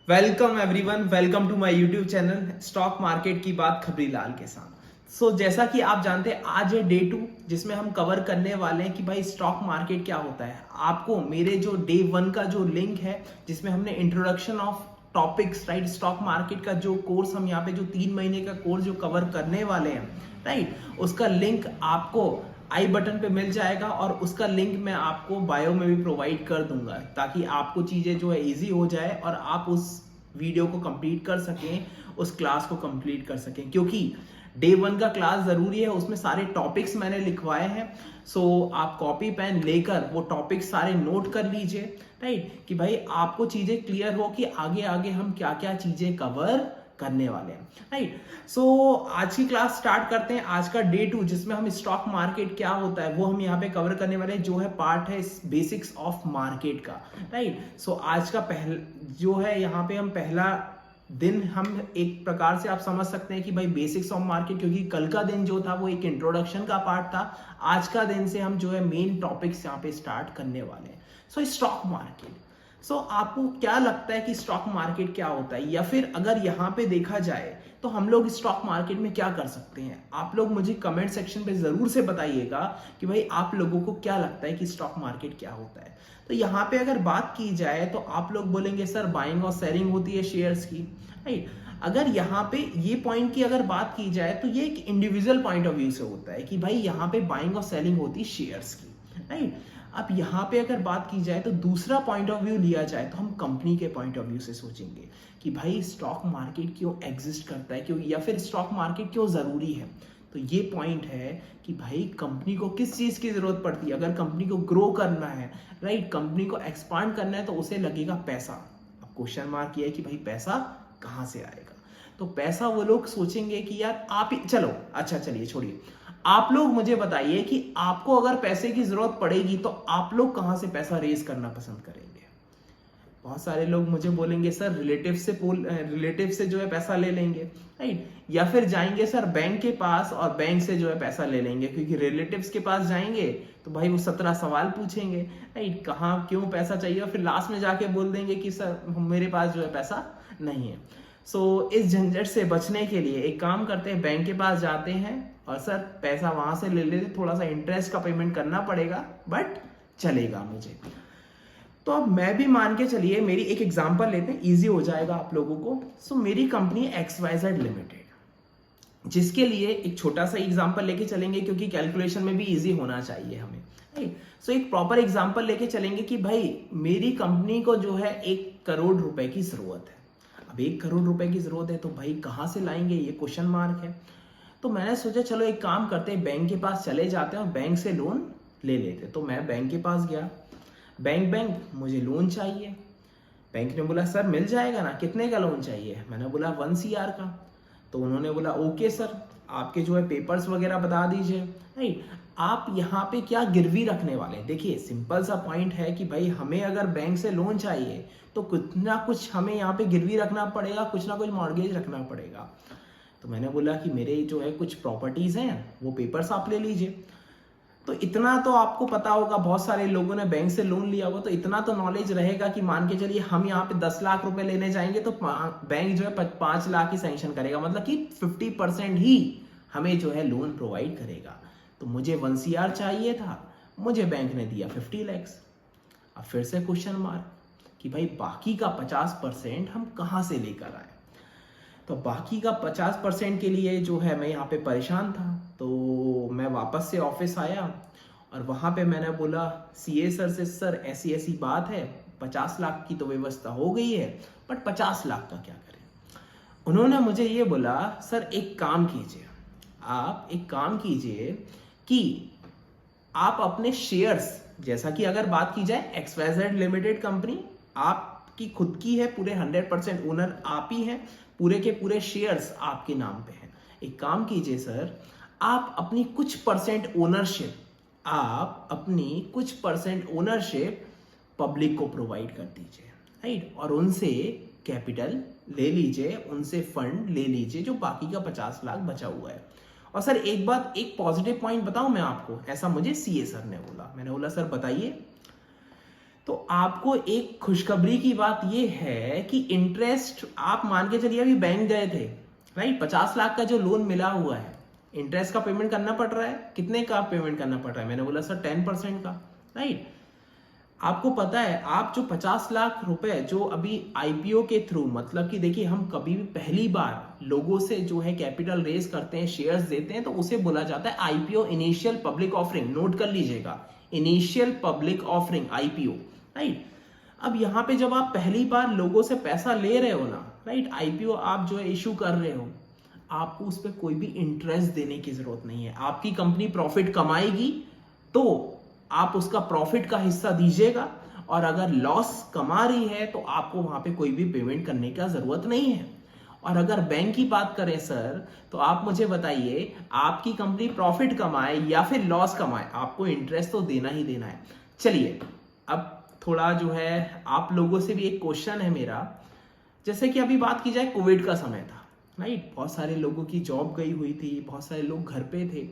Welcome everyone, welcome to my YouTube channel stock market की बात खबरी लाल के साथ। जैसा कि आप जानते हैं आज है डे 2 जिसमें हम कवर करने वाले हैं कि भाई स्टॉक मार्केट क्या होता है। आपको मेरे जो डे 1 का जो लिंक है जिसमें हमने introduction of topics right stock market का जो कोर्स हम यहाँ पे जो 3 महीने का कोर्स जो कवर करने वाले हैं राइट, उसका लिंक आपको आई बटन पे मिल जाएगा और उसका लिंक मैं आपको बायो में भी प्रोवाइड कर दूंगा ताकि आपको चीज़ें जो है इजी हो जाए और आप उस वीडियो को कंप्लीट कर सकें, उस क्लास को कंप्लीट कर सकें। क्योंकि डे 1 का क्लास ज़रूरी है, उसमें सारे टॉपिक्स मैंने लिखवाए हैं। आप कॉपी पेन लेकर वो टॉपिक्स सारे नोट कर लीजिए राइट, कि भाई आपको चीज़ें क्लियर हो कि आगे आगे हम क्या क्या चीज़ें कवर करने वाले हैं राइट। आज की क्लास स्टार्ट करते हैं। आज का डे 2 जिसमें हम स्टॉक मार्केट क्या होता है वो हम यहाँ पे कवर करने वाले हैं, जो है पार्ट है बेसिक्स ऑफ मार्केट का राइट। आज का पहला जो है यहाँ पे हम पहला दिन हम एक प्रकार से आप समझ सकते हैं कि भाई बेसिक्स ऑफ मार्केट, क्योंकि कल का दिन जो था वो एक इंट्रोडक्शन का पार्ट था। आज का दिन से हम जो है मेन टॉपिक्स यहाँ पे स्टार्ट करने वाले हैं। स्टॉक मार्केट, आपको क्या लगता है कि स्टॉक मार्केट क्या होता है, या फिर अगर यहाँ पे देखा जाए तो हम लोग स्टॉक मार्केट में क्या कर सकते हैं। आप लोग मुझे कमेंट सेक्शन पे जरूर से बताइएगा कि भाई आप लोगों को क्या लगता है कि स्टॉक मार्केट क्या होता है। तो यहाँ पे अगर बात की जाए तो आप लोग बोलेंगे सर बाइंग और सेलिंग होती है शेयर्स की राइट। अगर यहाँ पे ये पॉइंट की अगर बात की जाए तो ये एक इंडिविजुअल पॉइंट ऑफ व्यू से होता है कि भाई यहाँ पे बाइंग और सेलिंग होती है शेयर्स की राइट। अब यहाँ पे अगर बात की जाए तो दूसरा पॉइंट ऑफ व्यू लिया जाए तो हम कंपनी के पॉइंट ऑफ व्यू से सोचेंगे कि भाई स्टॉक मार्केट क्यों एग्जिस्ट करता है, क्यों, या फिर स्टॉक मार्केट क्यों जरूरी है। तो ये पॉइंट है कि भाई कंपनी को किस चीज की जरूरत पड़ती है। अगर कंपनी को ग्रो करना है राइट, कंपनी को एक्सपांड करना है तो उसे लगेगा पैसा। अब क्वेश्चन मार्क ये है कि भाई पैसा कहाँ से आएगा। तो पैसा वो लोग सोचेंगे कि यार आप ही चलो, अच्छा चलिए छोड़िए, आप लोग मुझे बताइए कि आपको अगर पैसे की जरूरत पड़ेगी तो आप लोग कहां से पैसा रेज करना पसंद करेंगे। बहुत सारे लोग मुझे बोलेंगे सर रिलेटिव से जो है पैसा ले लेंगे राइट, या फिर जाएंगे सर बैंक के पास और बैंक से जो है पैसा ले लेंगे, क्योंकि रिलेटिव्स के पास जाएंगे तो भाई वो 17 सवाल पूछेंगे राइट, कहाँ क्यों पैसा चाहिए, और फिर लास्ट में जाके बोल देंगे कि सर मेरे पास जो है पैसा नहीं है। इस झंझट से बचने के लिए एक काम करते हैं, बैंक के पास जाते हैं और सर पैसा वहां से ले लेते, थोड़ा सा इंटरेस्ट का पेमेंट करना पड़ेगा बट चलेगा मुझे। तो अब मैं भी मान के चलिए, मेरी एक एग्जांपल लेते हैं, इजी हो जाएगा आप लोगों को। मेरी कंपनी XYZ लिमिटेड, जिसके लिए एक छोटा सा एग्जांपल लेके चलेंगे क्योंकि कैलकुलेशन में भी इजी होना चाहिए हमें राइट। एक प्रॉपर एग्जांपल लेके चलेंगे कि भाई मेरी कंपनी को जो है 1 करोड़ रुपए की जरूरत है। अब 1 करोड़ रुपए की जरूरत है तो भाई कहाँ से लाएंगे, ये क्वेश्चन मार्क है। तो मैंने सोचा चलो एक काम करते हैं, बैंक के पास चले जाते हैं और बैंक से लोन ले लेते। तो मैं बैंक के पास गया, बैंक मुझे लोन चाहिए। बैंक ने बोला सर मिल जाएगा ना, कितने का लोन चाहिए। मैंने बोला 1 CR का। तो उन्होंने बोला ओके सर, आपके जो है पेपर्स वगैरह बता दीजिए राइट। आप यहाँ पे क्या गिरवी रखने वाले हैं। देखिए सिंपल सा पॉइंट है कि भाई हमें अगर बैंक से लोन चाहिए तो कुछ ना कुछ हमें यहाँ पे गिरवी रखना पड़ेगा, कुछ ना कुछ मॉर्गेज रखना पड़ेगा। तो मैंने बोला कि मेरे जो है कुछ प्रॉपर्टीज हैं वो पेपर्स आप ले लीजिए। तो इतना तो आपको पता होगा, बहुत सारे लोगों ने बैंक से लोन लिया होगा, तो इतना तो नॉलेज रहेगा कि मान के चलिए हम यहाँ पे 10 लाख रुपए लेने जाएंगे तो बैंक जो है 5 लाख ही सैंक्शन करेगा, मतलब कि 50% ही हमें जो है लोन प्रोवाइड करेगा। तो मुझे 1 CR चाहिए था, मुझे बैंक ने दिया 50 lakhs। अब फिर से क्वेश्चन मार्क कि भाई बाकी का 50% हम कहाँ से लेकर आए। तो बाकी का 50% के लिए जो है मैं यहाँ पे परेशान था। तो मैं वापस से ऑफिस आया और वहाँ पे मैंने बोला CA सर से, सर ऐसी ऐसी बात है, 50 लाख की तो व्यवस्था हो गई है बट 50 लाख का क्या करें। उन्होंने मुझे ये बोला सर एक काम कीजिए, आप एक काम कीजिए कि आप अपने शेयर्स, जैसा कि अगर बात की जाए XYZ लिमिटेड कंपनी आपकी खुद की है, पूरे 100% ओनर आप ही हैं, पूरे के पूरे शेयर्स आपके नाम पे हैं। एक काम कीजिए सर, आप अपनी कुछ परसेंट ओनरशिप पब्लिक को प्रोवाइड कर दीजिए राइट, और उनसे कैपिटल ले लीजिए, उनसे फंड ले लीजिए जो बाकी का 50 लाख बचा हुआ है। और सर एक बात, एक पॉजिटिव पॉइंट बताऊं मैं आपको, ऐसा मुझे CA सर ने बोला। मैंने बोला सर बताइए। तो आपको एक खुशखबरी की बात ये है कि इंटरेस्ट आप मान के चलिए अभी बैंक गए थे, राइट, 50 लाख का जो लोन मिला हुआ है, इंटरेस्ट का पेमेंट करना पड़ रहा है। कितने का पेमेंट करना पड़ रहा है? मैंने बोला सर 10% का, राइट। आपको पता है आप जो 50 लाख रुपए जो अभी आईपीओ के थ्रू, मतलब कि देखिए हम कभी भी पहली बार लोगों से जो है कैपिटल रेज करते हैं, शेयर्स देते हैं, तो उसे बोला जाता है IPO, initial public offering. Note कर लीजिएगा, initial public offering, IPO, right. अब यहाँ पे जब आप पहली बार लोगों से पैसा ले रहे हो ना, राइट, आईपीओ आप जो है इशू कर रहे हो, आपको उस पर कोई भी इंटरेस्ट देने की जरूरत नहीं है। आपकी कंपनी प्रॉफिट कमाएगी तो आप उसका प्रॉफिट का हिस्सा दीजिएगा, और अगर लॉस कमा रही है तो आपको वहां पे कोई भी पेमेंट करने का जरूरत नहीं है। और अगर बैंक की बात करें सर, तो आप मुझे बताइए, आपकी कंपनी प्रॉफिट कमाए या फिर लॉस कमाए, आपको इंटरेस्ट तो देना ही देना है। चलिए अब थोड़ा जो है आप लोगों से भी एक क्वेश्चन है मेरा, जैसे कि अभी बात की जाए, कोविड का समय था, राइट, बहुत सारे लोगों की जॉब गई हुई थी, बहुत सारे लोग घर पे थे।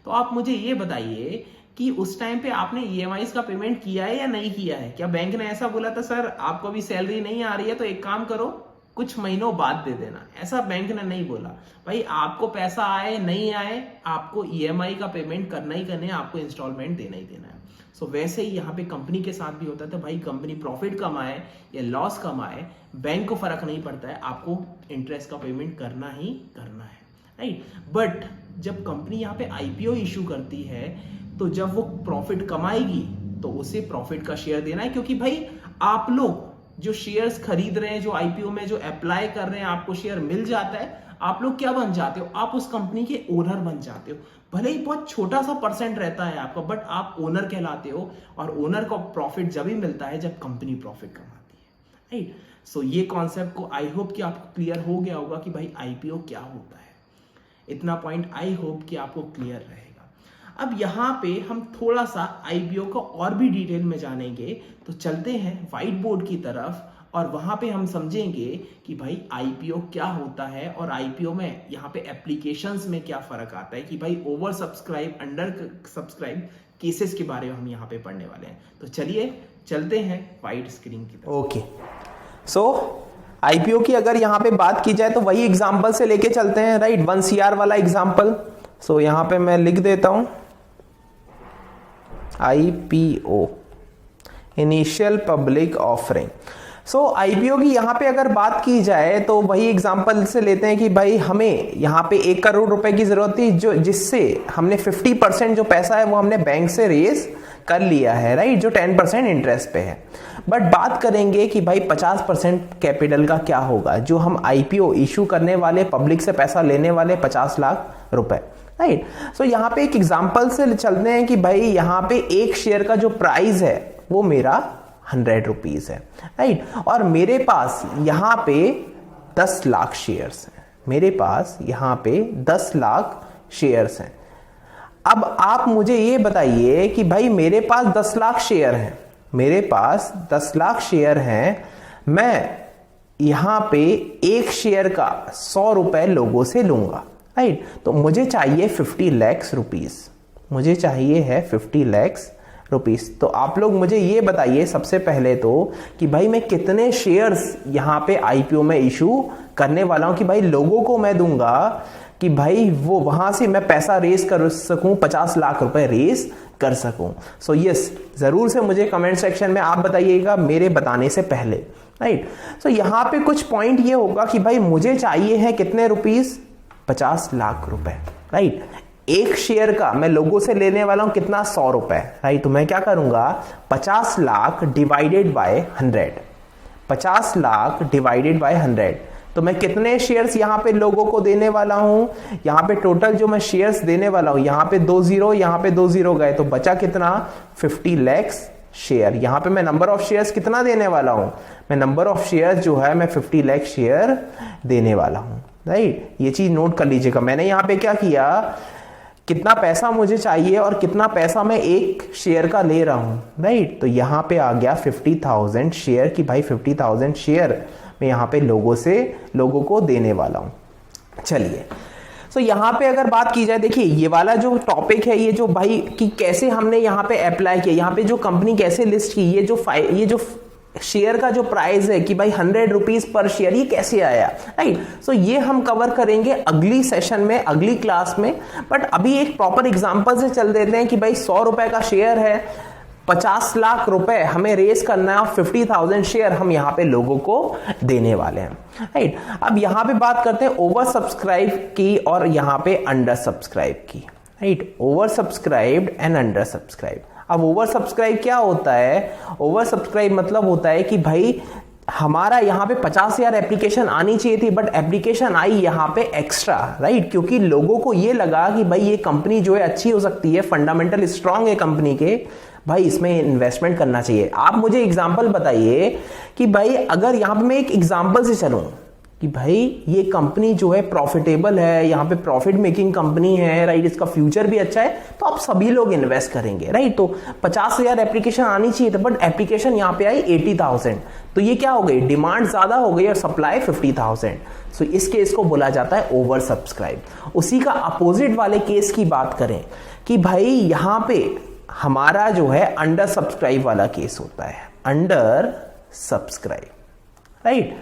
तो आप मुझे ये बताइए कि उस टाइम पे आपने ईएमआईज का पेमेंट किया है या नहीं किया है? क्या बैंक ने ऐसा बोला था सर आपको अभी सैलरी नहीं आ रही है तो एक काम करो कुछ महीनों बाद दे देना? ऐसा बैंक ने नहीं बोला। भाई आपको पैसा आए नहीं आए, आपको ईएमआई का पेमेंट करना ही करना है, आपको इंस्टॉलमेंट देना ही देना है। सो वैसे ही यहाँ पे कंपनी के साथ भी होता है। तो भाई कंपनी प्रॉफिट कमाए या लॉस कमाए, बैंक को फर्क नहीं पड़ता है, आपको इंटरेस्ट का पेमेंट करना ही करना है, राइट। बट जब कंपनी यहाँ पे आईपीओ इशू करती है, तो जब वो प्रॉफिट कमाएगी तो उसे प्रॉफिट का शेयर देना है, क्योंकि भाई आप लोग जो शेयर्स खरीद रहे हैं, जो आईपीओ में जो अप्लाई कर रहे हैं, आपको शेयर मिल जाता है, आप लोग क्या बन जाते हो? आप उस कंपनी के ओनर बन जाते हो। भले ही बहुत छोटा सा परसेंट रहता है आपका, बट आप ओनर कहलाते हो। और ओनर को प्रॉफिट जब ही मिलता है जब कंपनी प्रॉफिट कमाती है, राइट। सो ये कॉन्सेप्ट को आई होप कि आपको क्लियर हो गया होगा कि भाई आईपीओ क्या होता है। इतना पॉइंट आई होप कि आपको क्लियर रहेगा। अब यहाँ पे हम थोड़ा सा आईपीओ को और भी डिटेल में जानेंगे, तो चलते हैं व्हाइट बोर्ड की तरफ, और वहां पे हम समझेंगे कि भाई आईपीओ क्या होता है, और आईपीओ में यहाँ पे एप्लीकेशंस में क्या फर्क आता है, कि भाई over subscribe, under subscribe cases के बारे में हम यहाँ पे पढ़ने वाले हैं। तो चलिए चलते हैं व्हाइट स्क्रीन की तरफ। ओके, सो आईपीओ की अगर यहाँ पे बात की जाए तो वही एग्जांपल से लेके चलते हैं, राइट, 1 CR वाला एग्जांपल। सो यहाँ पे मैं लिख देता हूं आईपीओ, इनिशियल पब्लिक ऑफरिंग। सो आईपीओ की यहाँ पे अगर बात की जाए तो वही एग्जांपल से लेते हैं कि भाई हमें यहाँ पे 1 करोड़ रुपए की जरूरत थी, जो जिससे हमने 50% जो पैसा है वो हमने बैंक से रेज कर लिया है, राइट, जो 10% इंटरेस्ट पे है। बट बात करेंगे कि भाई 50% कैपिटल का क्या होगा, जो हम आईपीओ इशू करने वाले, पब्लिक से पैसा लेने वाले 50 लाख रुपए, राइट। सो यहाँ पे एक एग्जांपल से चलते हैं कि भाई यहाँ पे एक शेयर का जो प्राइस है वो मेरा 100 रुपीज है, राइट, और मेरे पास यहाँ पे 10 लाख शेयर्स हैं, मेरे पास यहाँ पे 10 लाख शेयर्स हैं। अब आप मुझे ये बताइए कि भाई मेरे पास 10 लाख शेयर हैं, मेरे पास 10 लाख शेयर हैं, मैं यहाँ पे एक शेयर का 100 रुपए लोगों से लूंगा, राइट, तो मुझे चाहिए 50 लाख रुपीज, मुझे चाहिए है 50 लाख रुपीस। तो आप लोग मुझे ये बताइए सबसे पहले तो कि भाई मैं कितने शेयर्स यहाँ पे आईपीओ में इशू करने वाला हूं, कि भाई लोगों को मैं दूंगा कि भाई वो वहां से मैं पैसा रेस कर सकूं, 50 लाख रुपए रेस कर सकूं। सो यस, जरूर से मुझे कमेंट सेक्शन में आप बताइएगा मेरे बताने से पहले, राइट। सो यहाँ पे कुछ पॉइंट ये होगा कि भाई मुझे चाहिए है कितने रुपीस, 50 लाख रुपए, राइट। एक शेयर का मैं लोगों से लेने वाला हूं कितना, 100 रुपए, राइट। तो मैं क्या करूंगा, 50 lakh divided by 100, 50 lakh divided by 100, तो मैं कितने शेयर्स यहाँ पे लोगों को देने वाला हूं, यहाँ पे टोटल जो मैं शेयर्स देने वाला हूं, यहाँ पे 2 0, यहाँ पे 2 0 गए, तो बचा कितना, 50 लाख शेयर। यहाँ पे मैं नंबर ऑफ शेयर्स कितना देने वाला हूं, मैं नंबर ऑफ शेयर्स जो है मैं 50 लाख शेयर देने वाला हूं, राइट। ये चीज नोट कर लीजिएगा। मैंने यहाँ पे क्या किया, कितना पैसा मुझे चाहिए और कितना पैसा मैं एक शेयर का ले रहा हूं, राइट। तो यहाँ पे आ गया 50,000 शेयर, कि भाई 50,000 शेयर मैं यहाँ पे लोगों को देने वाला हूं। चलिए, सो यहाँ पे अगर बात की जाए, देखिए ये वाला जो टॉपिक है, ये जो भाई कि कैसे हमने यहाँ पे अप्लाई किया, यहाँ पे जो कंपनी कैसे लिस्ट की, ये जो शेयर का जो प्राइस है कि भाई 100 रुपीज पर शेयर, ये कैसे आया, राइट। सो ये हम कवर करेंगे अगली सेशन में, अगली क्लास में। बट अभी एक प्रॉपर एग्जांपल से चल देते हैं कि भाई 100 रुपए का शेयर है, 50 लाख रुपए हमें रेस करना है और 50,000 शेयर हम यहाँ पे लोगों को देने वाले हैं, राइट। अब यहाँ पे बात करते हैं ओवर सब्सक्राइब की और यहाँ पे अंडर सब्सक्राइब की, right. Over subscribed and under subscribe. अब ओवर सब्सक्राइब क्या होता है? ओवर सब्सक्राइब मतलब होता है कि भाई हमारा यहाँ पे 50,000 एप्लीकेशन आनी चाहिए थी, बट एप्लीकेशन आई यहाँ पे एक्स्ट्रा, राइट, क्योंकि लोगों को ये लगा कि भाई ये कंपनी जो है अच्छी हो सकती है, फंडामेंटल स्ट्रांग है कंपनी के, भाई इसमें इन्वेस्टमेंट करना चाहिए। आप मुझे एग्जांपल बताइए कि भाई अगर यहाँ पे मैं एक एग्जांपल से चलूं कि भाई ये कंपनी जो है प्रॉफिटेबल है, यहाँ पे प्रॉफिट मेकिंग कंपनी है, राइट, इसका फ्यूचर भी अच्छा है, तो आप सभी लोग इन्वेस्ट करेंगे, राइट। तो 50,000 एप्लीकेशन आनी चाहिए था, बट एप्लीकेशन यहाँ पे आई 80,000, तो ये क्या हो गई? डिमांड ज्यादा हो गई और सप्लाई 50,000। सो इस केस को बोला जाता है ओवर सब्सक्राइब। उसी का अपोजिट वाले केस की बात करें कि भाई यहाँ पे हमारा जो है अंडर सब्सक्राइब वाला केस होता है, अंडर सब्सक्राइब, राइट।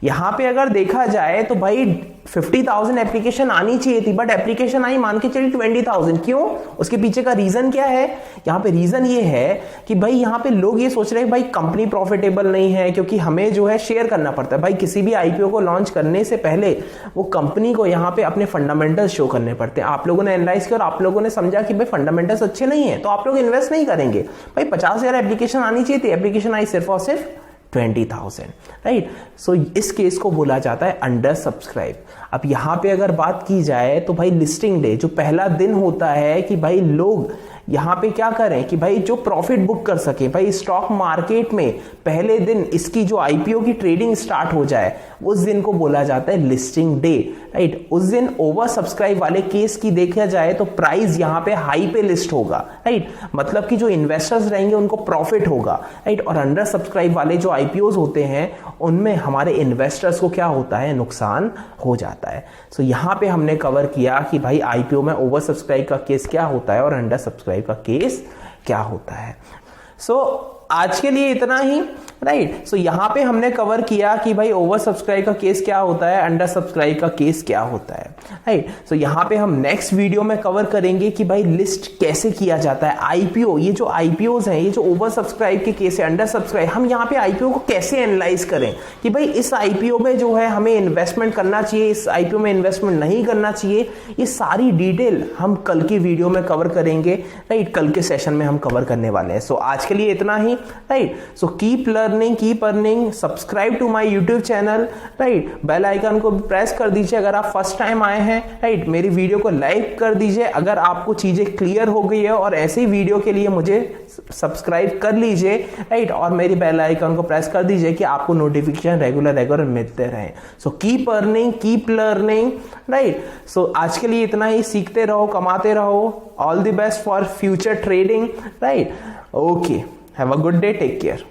यहां पे अगर देखा जाए तो भाई 50,000 एप्लीकेशन आनी चाहिए थी, बट एप्लीकेशन आई मान के चलिए 20,000। क्यों? उसके पीछे का रीजन क्या है? यहाँ पे रीजन ये है कि भाई यहाँ पे लोग ये सोच रहे हैं भाई कंपनी प्रॉफिटेबल नहीं है, क्योंकि हमें जो है शेयर करना पड़ता है। भाई किसी भी आईपीओ को लॉन्च करने से पहले वो कंपनी को यहाँ पे अपने फंडामेंटल्स शो करने पड़ते हैं। आप लोगों ने एनालाइज किया और आप लोगों ने समझा कि भाई फंडामेंटल्स अच्छे नहीं है, तो आप लोग इन्वेस्ट नहीं करेंगे। भाई 50,000 एप्लीकेशन आनी चाहिए थी, एप्लीकेशन आई सिर्फ और सिर्फ 20,000, राइट। सो इस केस को बोला जाता है अंडर सब्सक्राइब। अब यहां पे अगर बात की जाए तो भाई लिस्टिंग डे जो पहला दिन होता है कि भाई लोग यहां पे क्या करें कि भाई जो प्रॉफिट बुक कर सके, भाई स्टॉक मार्केट में पहले दिन इसकी जो आईपीओ की ट्रेडिंग स्टार्ट हो जाए, उस दिन को बोला जाता है लिस्टिंग डे, राइट। उस दिन ओवर सब्सक्राइब वाले केस की देखा जाए तो प्राइस यहां पे हाई पे लिस्ट होगा, राइट, मतलब कि जो इन्वेस्टर्स रहेंगे उनको प्रॉफिट होगा, राइट। और अंडर सब्सक्राइब वाले जो आईपीओज होते हैं उनमें हमारे इन्वेस्टर्स को क्या होता है? नुकसान हो जाता है। सो यहां पे हमने कवर किया कि भाई आईपीओ में ओवर सब्सक्राइब का केस क्या होता है और अंडर सब्सक्राइब का केस क्या होता है। सो आज के लिए इतना ही, राइट। सो यहां पे हमने कवर किया कि भाई ओवर सब्सक्राइब का केस क्या होता है, अंडर सब्सक्राइब का केस क्या होता है, राइट। सो यहां पे हम नेक्स्ट वीडियो में कवर करेंगे कि भाई लिस्ट कैसे किया जाता है आईपीओ। ये जो आईपीओज हैं, ये जो ओवर सब्सक्राइब के केस है, अंडर सब्सक्राइब, हम यहाँ पे आईपीओ को कैसे एनालाइज करें कि भाई इस आईपीओ में जो है हमें इन्वेस्टमेंट करना चाहिए, इस आईपीओ में इन्वेस्टमेंट नहीं करना चाहिए, ये सारी डिटेल हम कल की वीडियो में कवर करेंगे, राइट। कल के सेशन में हम कवर करने वाले हैं। सो आज के लिए इतना ही, right. So keep learning, keep earning, subscribe to my YouTube channel, right. Bell icon को प्रेस कर दीजिए अगर आप फर्स्ट टाइम आए हैं, राइट। मेरी वीडियो को लाइक कर दीजिए अगर आपको चीजें क्लियर हो गई है, और ऐसी वीडियो के लिए मुझे सब्सक्राइब कर लीजिए, राइट। और मेरी बेल आइकन को प्रेस कर दीजिए कि आपको नोटिफिकेशन रेगुलर मिलते रहे। So keep earning, keep learning, right. So आज के लिए इतना ही। सीखते रहो, कमाते रहो। All the best for future trading, right. Okay, have a good day, take care.